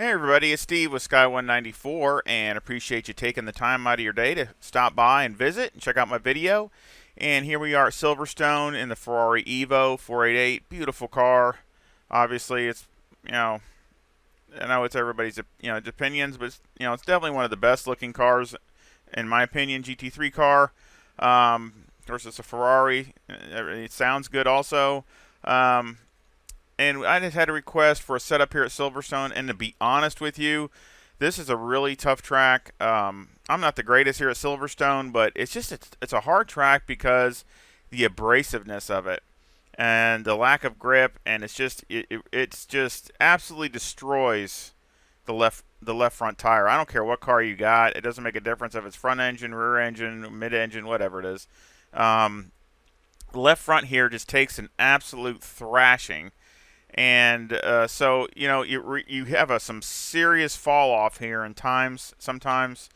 Hey everybody, it's Steve with Sky194 and appreciate you taking the time out of your day to stop by and visit and check out my video. And here we are at Silverstone in the Ferrari EVO 488. Beautiful car. Obviously, it's, I know it's everybody's, opinions, but it's definitely one of the best looking cars in my opinion, GT3 car. Of course, it's a Ferrari. It sounds good also. And I just had a request for a setup here at Silverstone. And to be honest with you, this is a really tough track. I'm not the greatest here at Silverstone, but it's a hard track because the abrasiveness of it and the lack of grip, and it's just absolutely destroys the left front tire. I don't care what car you got; it doesn't make a difference if it's front engine, rear engine, mid engine, whatever it is. The left front here just takes an absolute thrashing. And so you have some serious fall off here in times sometimes.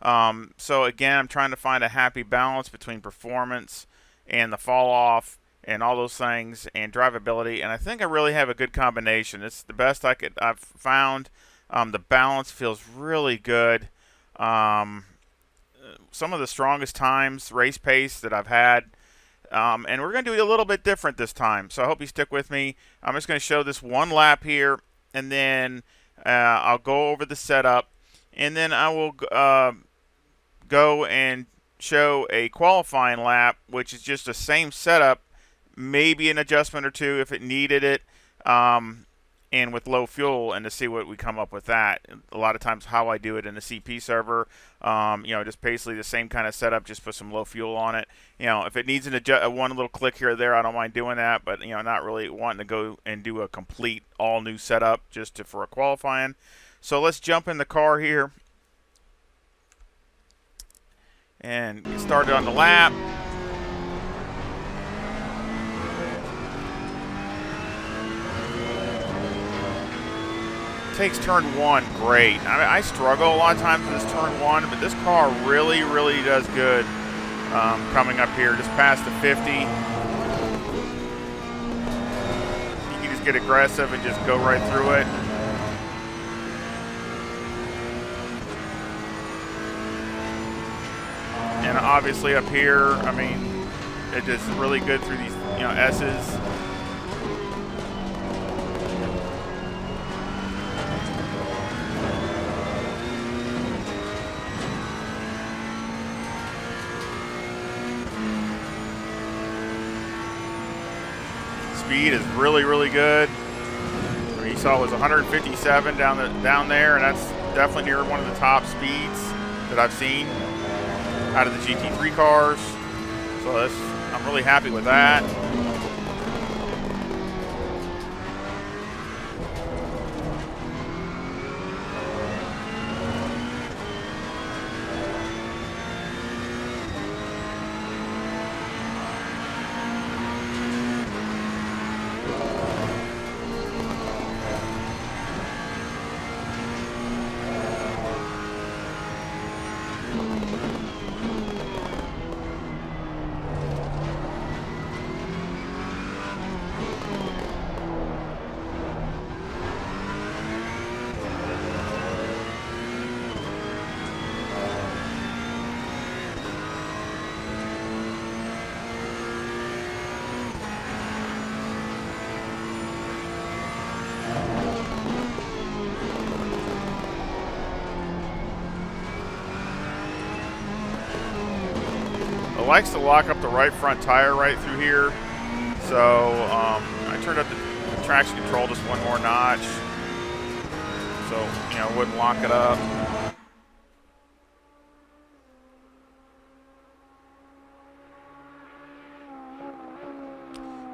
So again, I'm trying to find a happy balance between performance and the fall off and all those things and drivability. And I think I really have a good combination. It's the best I've found. The balance feels really good. Some of the strongest times, race pace that I've had. And we're going to do it a little bit different this time, so I hope you stick with me. I'm just going to show this one lap here, and then I'll go over the setup, and then I will go and show a qualifying lap, which is just the same setup, maybe an adjustment or two if it needed it, and with low fuel, and to see what we come up with that. A lot of times how I do it in the CP server, just basically the same kind of setup, just put some low fuel on it. If it needs one little click here or there, I don't mind doing that, but not really wanting to go and do a complete all new setup for a qualifying. So let's jump in the car here and get started on the lap. Takes turn one great. I struggle a lot of times with this turn one, but this car really does good coming up here just past the 50. You can just get aggressive and just go right through it. And obviously up here, it is really good through these S's. Speed is really good. You saw it was 157 down there, and that's definitely near one of the top speeds that I've seen out of the GT3 cars. So I'm really happy with that. It likes to lock up the right front tire right through here, so I turned up the traction control just one more notch, so it wouldn't lock it up.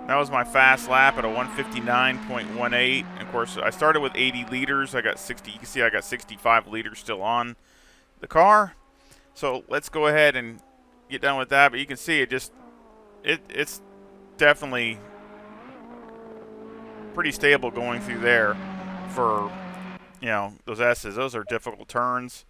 That was my fast lap at a 159.18. Of course, I started with 80 liters. I got 60. You can see I got 65 liters still on the car. So let's go ahead and get done with that. But you can see it's definitely pretty stable going through there for those S's. Those are difficult turns.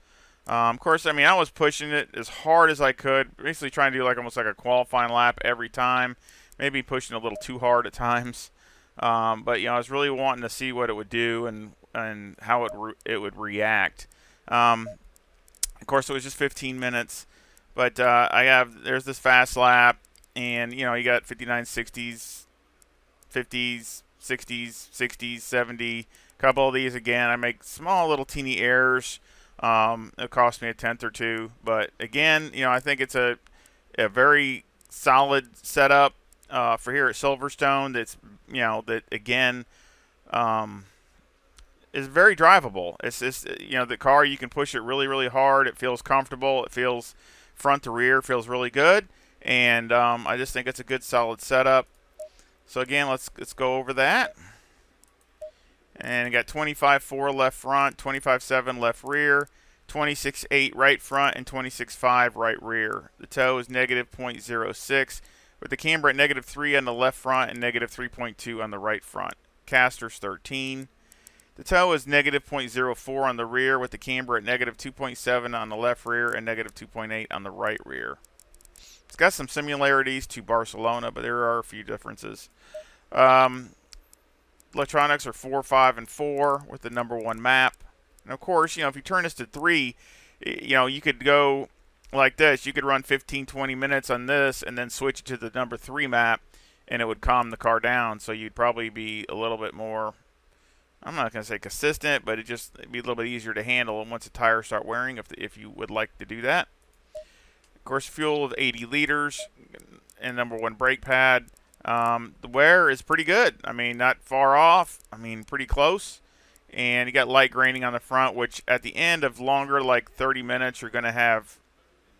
Of course, I was pushing it as hard as I could, basically trying to do almost like a qualifying lap every time. Maybe pushing a little too hard at times. But I was really wanting to see what it would do and how it would react. Of course, it was just 15 minutes, but there's this fast lap, and you got 59 60s, 50s, 60s, 60s, 70. A couple of these again, I make small little teeny errors. It cost me a tenth or two, but again, I think it's a very solid setup for here at Silverstone. That again is very drivable. It's just the car, you can push it really really hard. It feels comfortable. It feels front to rear feels really good, and I just think it's a good solid setup. So again, let's go over that. And got 25.4 left front, 25.7 left rear, 26.8 right front, and 26.5 right rear. The toe is negative 0.06, with the camber at negative 3 on the left front and negative 3.2 on the right front. Caster's 13. The toe is negative 0.04 on the rear, with the camber at negative 2.7 on the left rear and negative 2.8 on the right rear. It's got some similarities to Barcelona, but there are a few differences. Electronics are 4, 5, and 4 with the number 1 map. And of course, if you turn this to 3, you could go like this. You could run 15, 20 minutes on this and then switch it to the number 3 map, and it would calm the car down. So you'd probably be a little bit more, I'm not going to say consistent, but it'd be a little bit easier to handle once the tires start wearing, if you would like to do that. Of course, fuel of 80 liters and number 1 brake pad. The wear is pretty good. I mean, not far off. I mean, pretty close. And you got light graining on the front, which at the end of longer, like 30 minutes, you're going to have,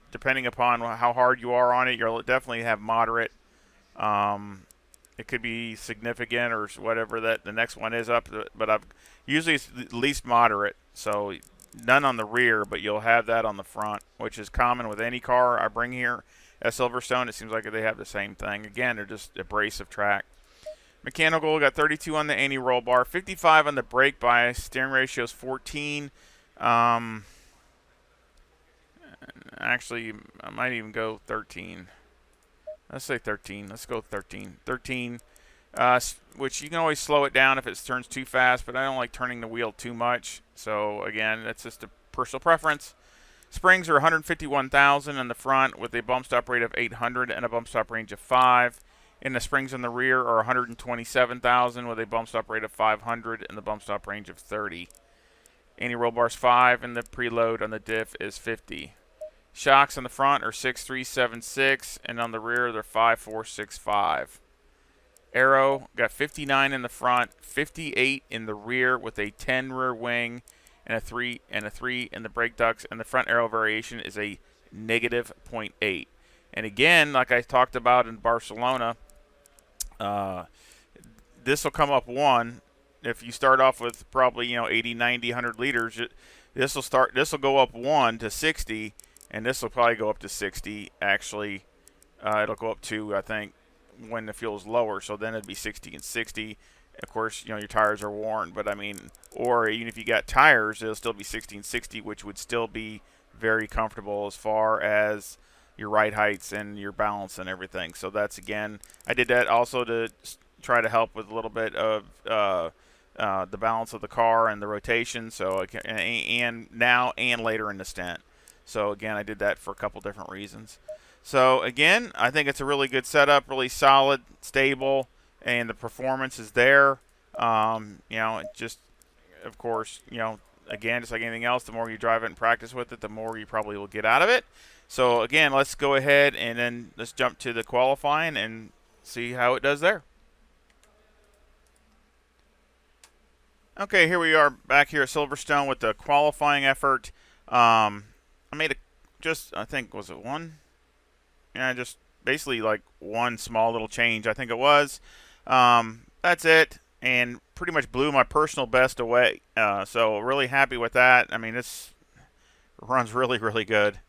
depending upon how hard you are on it, you'll definitely have moderate. It could be significant or whatever that the next one is up, but usually it's at least moderate. So none on the rear, but you'll have that on the front, which is common with any car I bring here at Silverstone. It seems like they have the same thing. Again, they're just abrasive track. Mechanical, got 32 on the anti-roll bar, 55 on the brake bias. Steering ratio is 14. Actually, I might even go 13. Let's say 13. Let's go 13. 13, which you can always slow it down if it turns too fast, but I don't like turning the wheel too much. So, again, that's just a personal preference. Springs are 151,000 in the front with a bump stop rate of 800 and a bump stop range of 5. And the springs in the rear are 127,000 with a bump stop rate of 500 and the bump stop range of 30. Anti-roll bar's 5 and the preload on the diff is 50. Shocks on the front are 6376 and on the rear they're 5465. Aero got 59 in the front, 58 in the rear with a 10 rear wing and a 3 in the brake ducts, and the front aero variation is a negative 0.8. And again, like I talked about in Barcelona, this will come up 1. If you start off with probably 80, 90, 100 liters, this will go up 1 to 60, and this will probably go up to 60. Actually, it'll go up 2, I think, when the fuel is lower. So then it'd be 60 and 60. Of course, your tires are worn, but I mean, or even if you got tires, it'll still be 60 and 60, which would still be very comfortable as far as your ride heights and your balance and everything. So that's, again, I did that also to try to help with a little bit of the balance of the car and the rotation. So and now and later in the stint. So again, I did that for a couple different reasons. So again, I think it's a really good setup, really solid, stable, and the performance is there. It just, of course, again, just like anything else, the more you drive it and practice with it, the more you probably will get out of it. So again, let's go ahead and then let's jump to the qualifying and see how it does there. Okay, here we are back here at Silverstone with the qualifying effort. I made I think, was it 1? Yeah, just basically like one small little change, I think it was. That's it, and pretty much blew my personal best away. So really happy with that. I mean, this runs really, really good.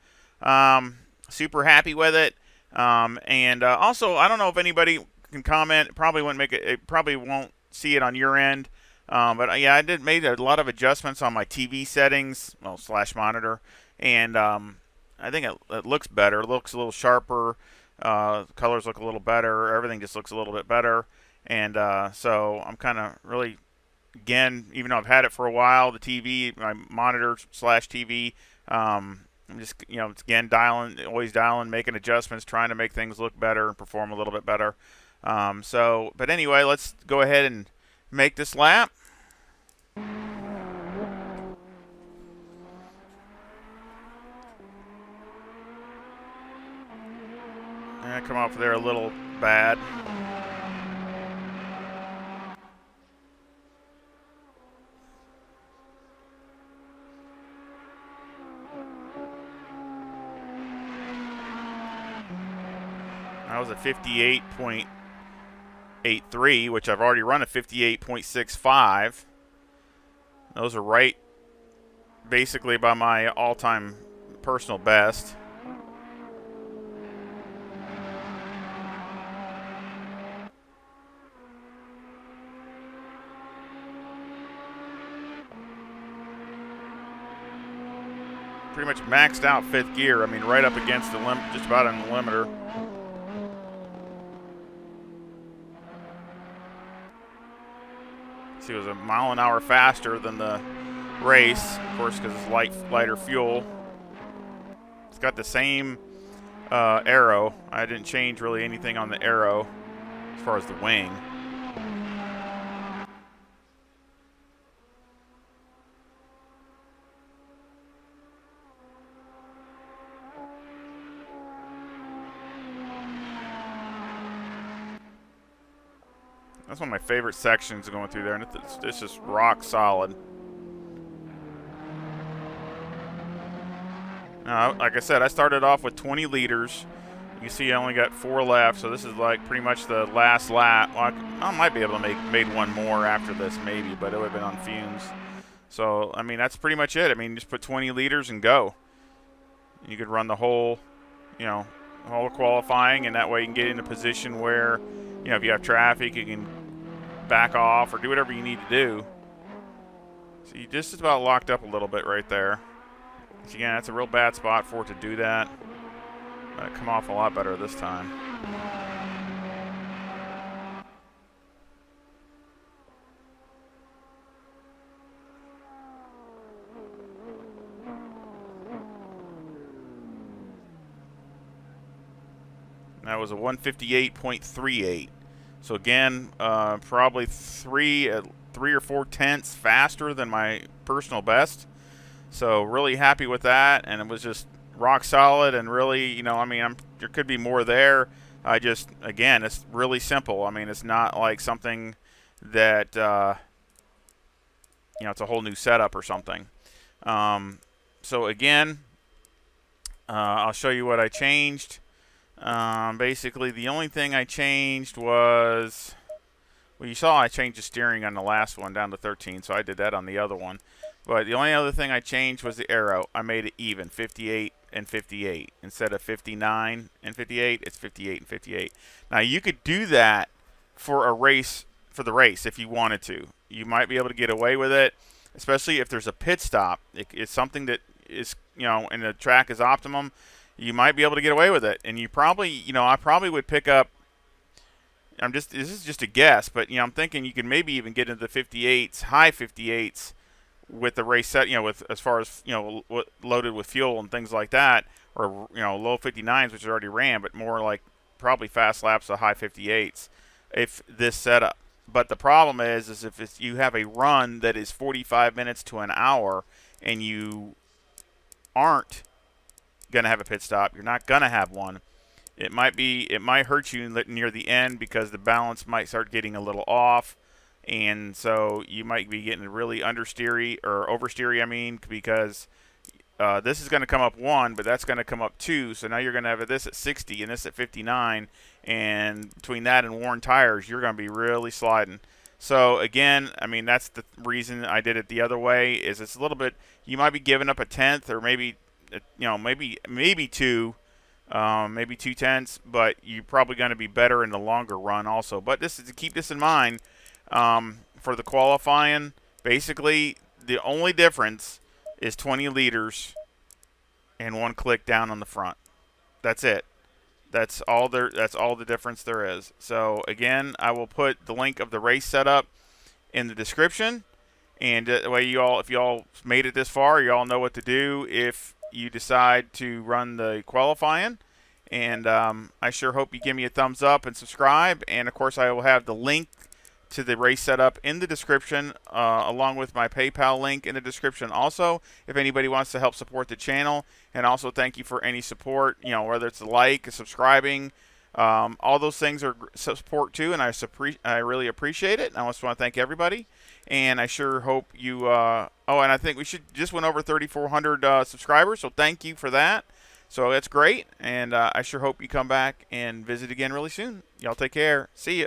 Super happy with it. And also, I don't know if anybody can comment. It probably won't see it on your end. But yeah, I made a lot of adjustments on my TV settings, / monitor, and I think it looks better. It looks a little sharper. Colors look a little better. Everything just looks a little bit better. And so I'm kind of really, again, even though I've had it for a while, the TV, my monitor slash TV, I'm just, again, always dialing, making adjustments, trying to make things look better and perform a little bit better. But anyway, let's go ahead and make this lap. And I come off there a little bad. That was a 58.83, which I've already run a 58.65. Those are right basically by my all-time personal best. Pretty much maxed out fifth gear. I mean, right up against the limit, just about on the limiter. See, it was a mile an hour faster than the race, of course, because it's lighter fuel. It's got the same arrow. I didn't change really anything on the arrow as far as the wing. That's one of my favorite sections going through there, and it's just rock solid. Now, like I said, I started off with 20 liters. You see I only got 4 left, so this is like pretty much the last lap. Well, I might be able to make one more after this, maybe, but it would have been on fumes. So, I mean, that's pretty much it. I mean, just put 20 liters and go. You could run the whole, whole qualifying, and that way you can get in a position where, if you have traffic, you can back off or do whatever you need to do. So you just about locked up a little bit right there. So again, that's a real bad spot for it to do that. But it come off a lot better this time. That was a 158.38. So again, probably 3 or 4 tenths faster than my personal best. So really happy with that, and it was just rock solid. And really, there could be more there. Again, it's really simple. I mean, it's not like something that it's a whole new setup or something. So again, I'll show you what I changed. Basically, the only thing I changed was, well, you saw I changed the steering on the last one down to 13, so I did that on the other one. But the only other thing I changed was the arrow. I made it even, 58 and 58. Instead of 59 and 58, it's 58 and 58. Now, you could do that for the race if you wanted to. You might be able to get away with it, especially if there's a pit stop. It's something that is, and the track is optimum. You might be able to get away with it, and you probably, I probably would pick up. This is just a guess, but I'm thinking you could maybe even get into the 58s, high 58s, with the race set, with as far as loaded with fuel and things like that, or low 59s, which is already ran, but more like probably fast laps of high 58s, if this setup. But the problem is if you have a run that is 45 minutes to an hour, and you aren't going to have a pit stop, you're not going to have one. It might hurt you near the end because the balance might start getting a little off, and so you might be getting really understeery or oversteery. Because this is going to come up 1, but that's going to come up 2. So now you're going to have this at 60 and this at 59, and between that and worn tires, you're going to be really sliding. So again, that's the reason I did it the other way. Is it's a little bit, you might be giving up a tenth or maybe 2. Maybe 2 tenths, but you're probably going to be better in the longer run also. But this is to keep this in mind for the qualifying. Basically, the only difference is 20 liters and 1 click down on the front. That's it. That's all there. That's all the difference there is. So again, I will put the link of the race setup in the description, and that way you all, if you all made it this far, you all know what to do if you decide to run the qualifying. And I sure hope you give me a thumbs up and subscribe. And of course, I will have the link to the race setup in the description, along with my PayPal link in the description also, if anybody wants to help support the channel. And also thank you for any support, whether it's a like, a subscribing, all those things are support too, and I really appreciate it. And I just want to thank everybody, and I sure hope you, oh, and I think we just went over 3,400 subscribers, so thank you for that. So that's great, and I sure hope you come back and visit again really soon. Y'all take care. See ya.